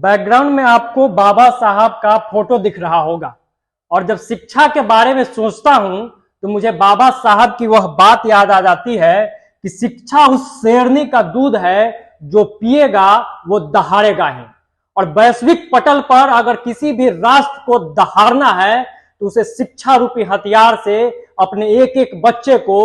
Background में आपको बाबा साहब का फोटो दिख रहा होगा और जब शिक्षा के बारे में सोचता हूं तो मुझे बाबा साहब की वह बात याद आ जाती है कि शिक्षा उस शेरनी का दूध है जो पिएगा वो दहाड़ेगा ही। और वैश्विक पटल पर अगर किसी भी राष्ट्र को दहाड़ना है तो उसे शिक्षा रूपी हथियार से अपने एक एक बच्चे को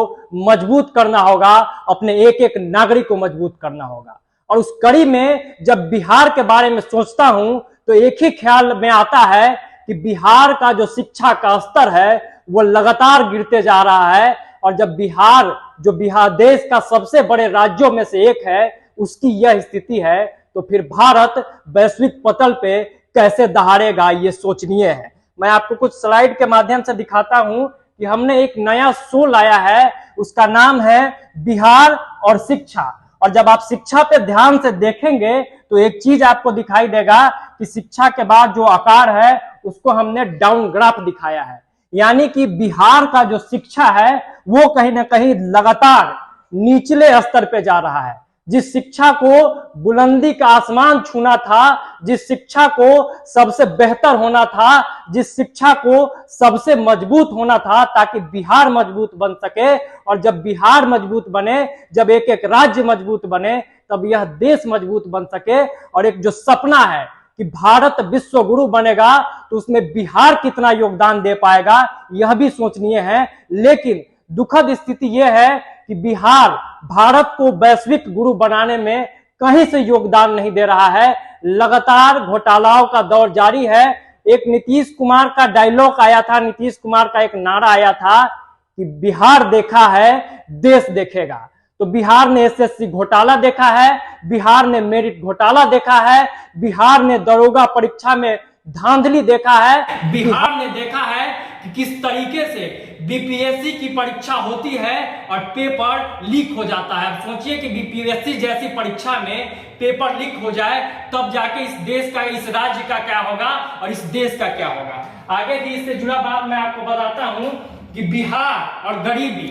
मजबूत करना होगा, अपने एक एक नागरिक को मजबूत करना होगा। और उस कड़ी में जब बिहार के बारे में सोचता हूं तो एक ही ख्याल में आता है कि बिहार का जो शिक्षा का स्तर है वो लगातार गिरते जा रहा है। और जब बिहार देश का सबसे बड़े राज्यों में से एक है, उसकी यह स्थिति है तो फिर भारत वैश्विक पटल पे कैसे दहाड़ेगा, ये सोचनीय है। मैं आपको कुछ स्लाइड के माध्यम से दिखाता हूं कि हमने एक नया शो लाया है, उसका नाम है बिहार और शिक्षा। और जब आप शिक्षा पे ध्यान से देखेंगे तो एक चीज आपको दिखाई देगा कि शिक्षा के बाद जो आकार है उसको हमने डाउन ग्राफ दिखाया है, यानी कि बिहार का जो शिक्षा है वो कहीं ना कहीं लगातार निचले स्तर पे जा रहा है। जिस शिक्षा को बुलंदी का आसमान छूना था, जिस शिक्षा को सबसे बेहतर होना था, जिस शिक्षा को सबसे मजबूत होना था ताकि बिहार मजबूत बन सके, और जब बिहार मजबूत बने, जब एक एक राज्य मजबूत बने, तब यह देश मजबूत बन सके। और एक जो सपना है कि भारत विश्व गुरु बनेगा तो उसमें बिहार कितना योगदान दे पाएगा, यह भी सोचनीय है। लेकिन दुखद स्थिति यह है कि बिहार भारत को वैश्विक गुरु बनाने में कहीं से योगदान नहीं दे रहा है। लगातार घोटालाओं का दौर जारी है। एक नीतीश कुमार का डायलॉग आया था, नीतीश कुमार का एक नारा आया था कि बिहार देखा है देश देखेगा। तो बिहार ने एसएससी घोटाला देखा है, बिहार ने मेरिट घोटाला देखा है, बिहार ने दरोगा परीक्षा में धांधली देखा है, बिहार ने देखा है कि किस तरीके से बीपीएससी की परीक्षा होती है और पेपर लीक हो जाता है। सोचिए कि बीपीएससी जैसी परीक्षा में पेपर लीक हो जाए तब जाके इस देश का, इस राज्य का क्या होगा और इस देश का क्या होगा। आगे भी इससे जुड़ा बात मैं आपको बताता हूं कि बिहार और गरीबी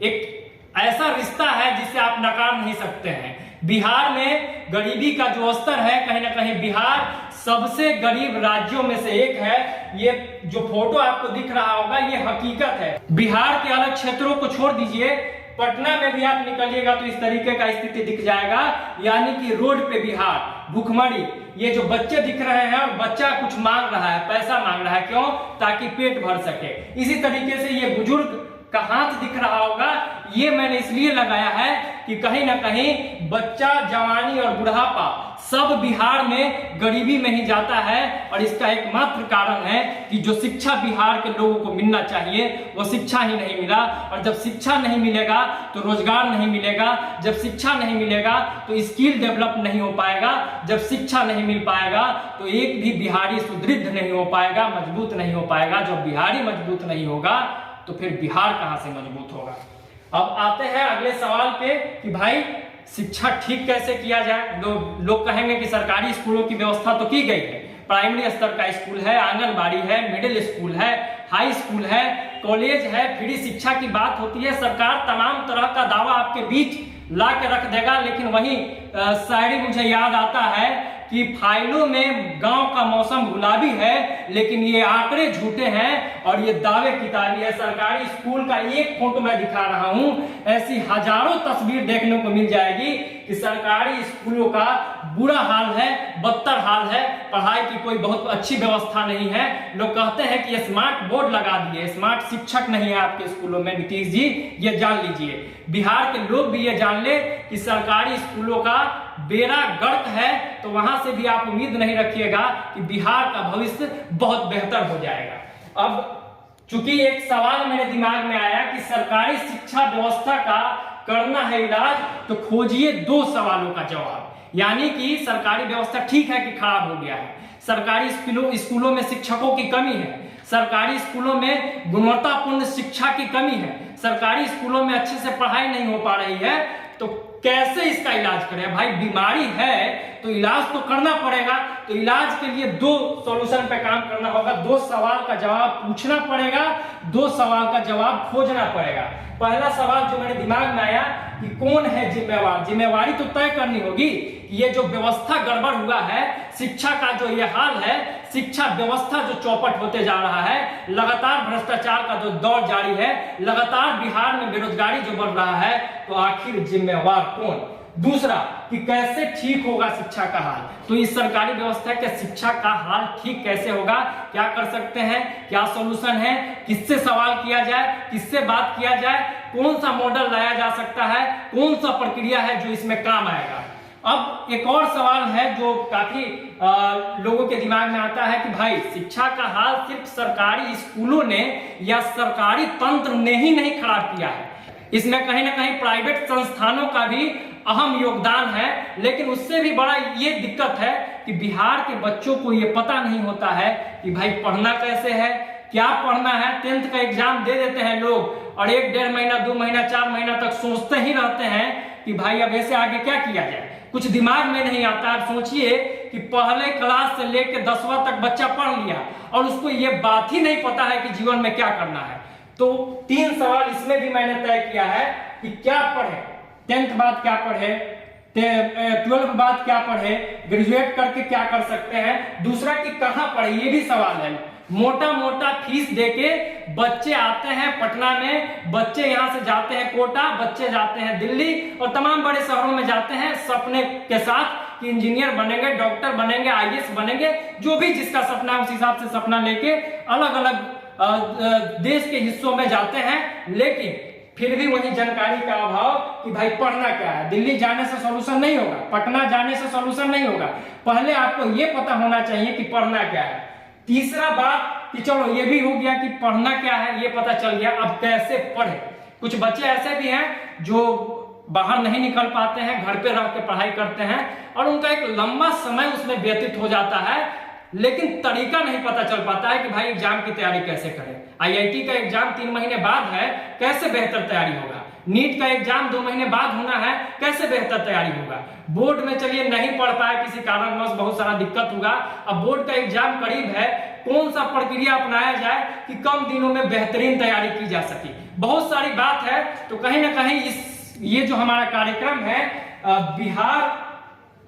एक ऐसा रिश्ता है जिसे आप नकार नहीं सकते हैं। बिहार में गरीबी का जो स्तर है, कहीं ना कहीं बिहार सबसे गरीब राज्यों में से एक है। ये जो फोटो आपको दिख रहा होगा ये हकीकत है। बिहार के अलग क्षेत्रों को छोड़ दीजिए, पटना में भी आप निकलिएगा तो इस तरीके का स्थिति दिख जाएगा, यानी कि रोड पे बिहार भूखमरी। ये जो बच्चे दिख रहे हैं और बच्चा कुछ मांग रहा है, पैसा मांग रहा है, क्यों? ताकि पेट भर सके। इसी तरीके से ये बुजुर्ग का हाथ दिख रहा होगा, ये मैंने इसलिए लगाया है कि कहीं ना कहीं बच्चा, जवानी और बुढ़ापा सब बिहार में गरीबी में ही जाता है। और इसका एकमात्र कारण है कि जो शिक्षा बिहार के लोगों को मिलना चाहिए वो शिक्षा ही नहीं मिला। और जब शिक्षा नहीं मिलेगा तो रोजगार नहीं मिलेगा, जब शिक्षा नहीं मिलेगा तो स्किल डेवलप नहीं हो पाएगा, जब शिक्षा नहीं मिल पाएगा तो एक भी बिहारी सुदृढ़ नहीं हो पाएगा, मजबूत नहीं हो पाएगा। जब बिहारी मजबूत नहीं होगा तो फिर बिहार कहां से मजबूत होगा। अब आते हैं अगले सवाल पे कि भाई शिक्षा ठीक कैसे किया जाए। लोग कहेंगे कि सरकारी स्कूलों की व्यवस्था तो की गई है, प्राइमरी स्तर का स्कूल है, आंगनबाड़ी है, मिडिल स्कूल है, हाई स्कूल है, कॉलेज है, फ्री शिक्षा की बात होती है। सरकार तमाम तरह का दावा आपके बीच ला के रख देगा, लेकिन वही शायरी मुझे याद आता है कि फाइलों में गांव का मौसम गुलाबी है लेकिन ये आंकड़े झूठे हैं और ये दावे किताबी है। सरकारी स्कूल का एक फोटो मैं दिखा रहा हूं, ऐसी हजारों तस्वीर देखने को मिल जाएगी कि सरकारी स्कूलों का बुरा हाल है, बदतर हाल है, पढ़ाई की कोई बहुत अच्छी व्यवस्था नहीं है। लोग कहते हैं कि स्मार्ट बोर्ड लगा दिए, स्मार्ट शिक्षक नहीं है आपके स्कूलों में। नीतीश जी ये जान लीजिए, बिहार के लोग भी ये जान ले कि सरकारी स्कूलों का बेड़ा गर्क है, तो वहां से भी आप उम्मीद नहीं रखिएगा कि बिहार का भविष्य बहुत बेहतर हो जाएगा। अब चूंकि एक सवाल मेरे दिमाग में आया कि सरकारी शिक्षा व्यवस्था का करना है इलाज, तो खोजिए दो सवालों का जवाब। यानी कि सरकारी व्यवस्था ठीक है कि खराब हो गया है, सरकारी स्कूलों में शिक्षकों की कमी है, सरकारी स्कूलों में गुणवत्तापूर्ण शिक्षा की कमी है, सरकारी स्कूलों में अच्छे से पढ़ाई नहीं हो पा रही है, तो कैसे इसका इलाज करें। भाई बीमारी है तो इलाज तो करना पड़ेगा। तो इलाज के लिए दो सॉल्यूशन पे काम करना होगा, दो सवाल का जवाब पूछना पड़ेगा, दो सवाल का जवाब खोजना पड़ेगा। पहला सवाल जो मेरे दिमाग में आया कि कौन है जिम्मेवार। जिम्मेवारी तो तय करनी होगी कि ये जो व्यवस्था गड़बड़ हुआ है, शिक्षा का जो ये हाल है, शिक्षा व्यवस्था जो चौपट होते जा रहा है, लगातार भ्रष्टाचार का जो दौर जारी है, लगातार बिहार में बेरोजगारी जो बढ़ रहा है, तो आखिर जिम्मेवार कौन। दूसरा कि कैसे ठीक होगा शिक्षा का हाल। तो इस सरकारी व्यवस्था के शिक्षा का हाल ठीक कैसे होगा, क्या कर सकते हैं, क्या सॉल्यूशन है, किससे सवाल किया जाए, किससे बात किया जाए, कौन सा मॉडल लाया जा सकता है, कौन सा प्रक्रिया है जो इसमें काम आएगा। अब एक और सवाल है जो काफी लोगों के दिमाग में आता है कि भाई शिक्षा का हाल सिर्फ सरकारी स्कूलों ने या सरकारी तंत्र ने ही नहीं खराब किया है, इसमें कहीं ना कहीं प्राइवेट संस्थानों का भी अहम योगदान है। लेकिन उससे भी बड़ा ये दिक्कत है कि बिहार के बच्चों को ये पता नहीं होता है कि भाई पढ़ना कैसे है, क्या पढ़ना है। 10th का एग्जाम दे देते हैं लोग और 1-1.5 महीना 2 महीना 4 महीना तक सोचते ही रहते हैं कि भाई अब ऐसे आगे क्या किया जाए, कुछ दिमाग में नहीं आता। आप सोचिए कि पहले क्लास से लेकर 10वां तक बच्चा पढ़ लिया और उसको ये बात ही नहीं पता है कि जीवन में क्या करना है। तो 3 सवाल इसमें भी मैंने तय किया है कि क्या पढ़े, 10th बाद क्या पढ़े, 12th बाद क्या पढ़े, ग्रेजुएट करके क्या कर सकते हैं। दूसरा कि कहां पढ़े, ये भी सवाल है। मोटा मोटा फीस देके बच्चे आते हैं पटना में, बच्चे यहां से जाते हैं कोटा, बच्चे जाते हैं दिल्ली और तमाम बड़े शहरों में जाते हैं सपने के साथ कि इंजीनियर बनेंगे, डॉक्टर बनेंगे, IAS बनेंगे, जो भी जिसका सपना है उस हिसाब से सपना लेके अलग अलग देश के हिस्सों में जाते हैं। लेकिन फिर भी वही जानकारी का अभाव कि भाई पढ़ना क्या है। दिल्ली जाने से सॉल्यूशन नहीं होगा, पटना जाने से सॉल्यूशन नहीं होगा, पहले आपको यह पता होना चाहिए कि पढ़ना क्या है। तीसरा बात कि चलो ये भी हो गया कि पढ़ना क्या है, ये पता चल गया, अब कैसे पढ़े। कुछ बच्चे ऐसे भी हैं जो बाहर नहीं निकल पाते हैं, घर पे रह के पढ़ाई करते हैं और उनका एक लंबा समय उसमें व्यतीत हो जाता है, लेकिन तरीका नहीं पता चल पाता है कि भाई एग्जाम की तैयारी कैसे करें। IIT का एग्जाम 3 महीने बाद है, कैसे बेहतर तैयारी होगा। नीट का एग्जाम 2 महीने बाद होना है, कैसे बेहतर तैयारी होगा। बोर्ड में चलिए नहीं पढ़ पाए किसी कारणवश, बहुत सारा दिक्कत होगा, अब बोर्ड का एग्जाम करीब है, कौन सा प्रक्रिया अपनाया जाए कि कम दिनों में बेहतरीन तैयारी की जा सके। बहुत सारी बात है। तो कहीं ना कहीं ये जो हमारा कार्यक्रम है बिहार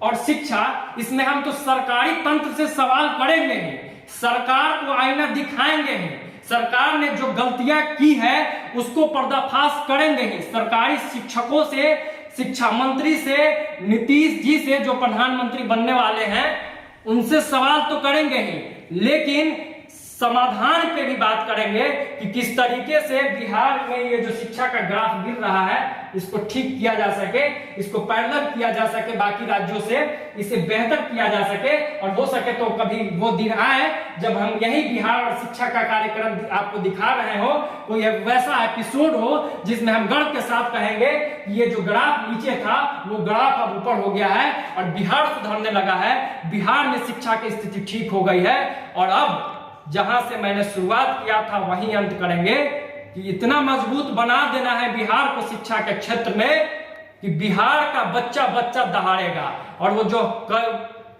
और शिक्षा, इसमें हम तो सरकारी तंत्र से सवाल करेंगे ही, सरकार को आईना दिखाएंगे ही, सरकार ने जो गलतियां की है उसको पर्दाफाश करेंगे ही। सरकारी शिक्षकों से, शिक्षा मंत्री से, नीतीश जी से जो प्रधानमंत्री बनने वाले हैं उनसे सवाल तो करेंगे ही, लेकिन समाधान पे भी बात करेंगे कि किस तरीके से बिहार में ये जो शिक्षा का ग्राफ गिर रहा है इसको ठीक किया जा सके, इसको पैरेलल किया जा सके बाकी राज्यों से, इसे बेहतर किया जा सके। और हो सके तो कभी वो दिन आए जब हम यही बिहार और शिक्षा का कार्यक्रम आपको दिखा रहे हो, कोई वैसा एपिसोड हो जिसमें हम गर्व के साथ कहेंगे ये जो ग्राफ नीचे था वो ग्राफ अब ऊपर हो गया है और बिहार सुधरने लगा है, बिहार में शिक्षा की स्थिति ठीक हो गई है। और अब जहां से मैंने शुरुआत किया था वहीं अंत करेंगे कि इतना मजबूत बना देना है बिहार को शिक्षा के क्षेत्र में कि बिहार का बच्चा बच्चा दहाड़ेगा। और वो जो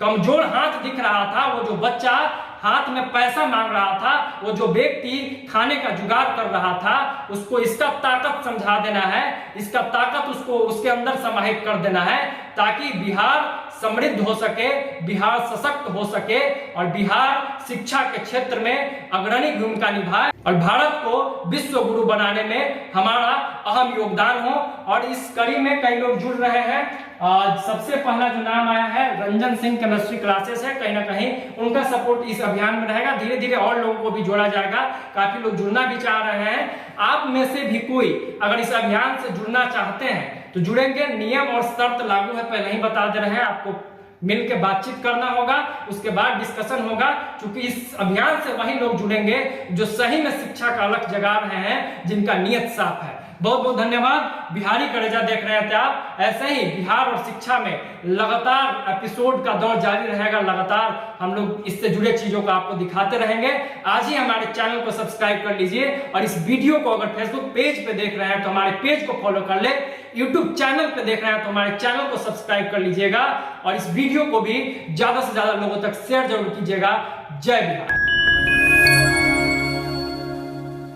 कमजोर हाथ दिख रहा था, वो जो बच्चा हाथ में पैसा मांग रहा था, वो जो व्यक्ति खाने का जुगाड़ कर रहा था, उसको इसका ताकत समझा देना है, इसका ताकत उसको उसके अंदर समाहित कर देना है ताकि बिहार समृद्ध हो सके, बिहार सशक्त हो सके और बिहार शिक्षा के क्षेत्र में अग्रणी भूमिका निभाए और भारत को विश्व गुरु बनाने में हमारा अहम योगदान हो। और इस कड़ी में कई लोग जुड़ रहे हैं। सबसे पहला जो नाम आया है रंजन सिंह केमिस्ट्री क्लासेस है, कहीं ना कहीं उनका सपोर्ट इस अभियान में रहेगा। धीरे धीरे और लोगों को भी जोड़ा जाएगा, काफी लोग जुड़ना भी चाह रहे हैं। आप में से भी कोई अगर इस अभियान से जुड़ना चाहते हैं तो जुड़ेंगे, नियम और शर्त लागू है, पहले ही बता दे रहे हैं, आपको मिलकर बातचीत करना होगा, उसके बाद डिस्कशन होगा। क्योंकि इस अभियान से वही लोग जुड़ेंगे जो सही में शिक्षा का अलख जगा रहे हैं, जिनका नियत साफ है, बहुत बहुत धन्यवाद। बिहारी कलेजा देख रहे थे आप। ऐसे ही बिहार और शिक्षा में लगातार एपिसोड का दौर जारी रहेगा। लगातार हम लोग इससे जुड़े चीजों को आपको दिखाते रहेंगे। आज ही हमारे चैनल को सब्सक्राइब कर लीजिए और इस वीडियो को अगर फेसबुक पेज पे देख रहे हैं तो हमारे पेज को फॉलो कर ले, यूट्यूब चैनल पे देख रहे हैं तो हमारे चैनल को सब्सक्राइब कर लीजिएगा और इस वीडियो को भी ज्यादा से ज्यादा लोगों तक शेयर जरूर कीजिएगा। जय बिहार।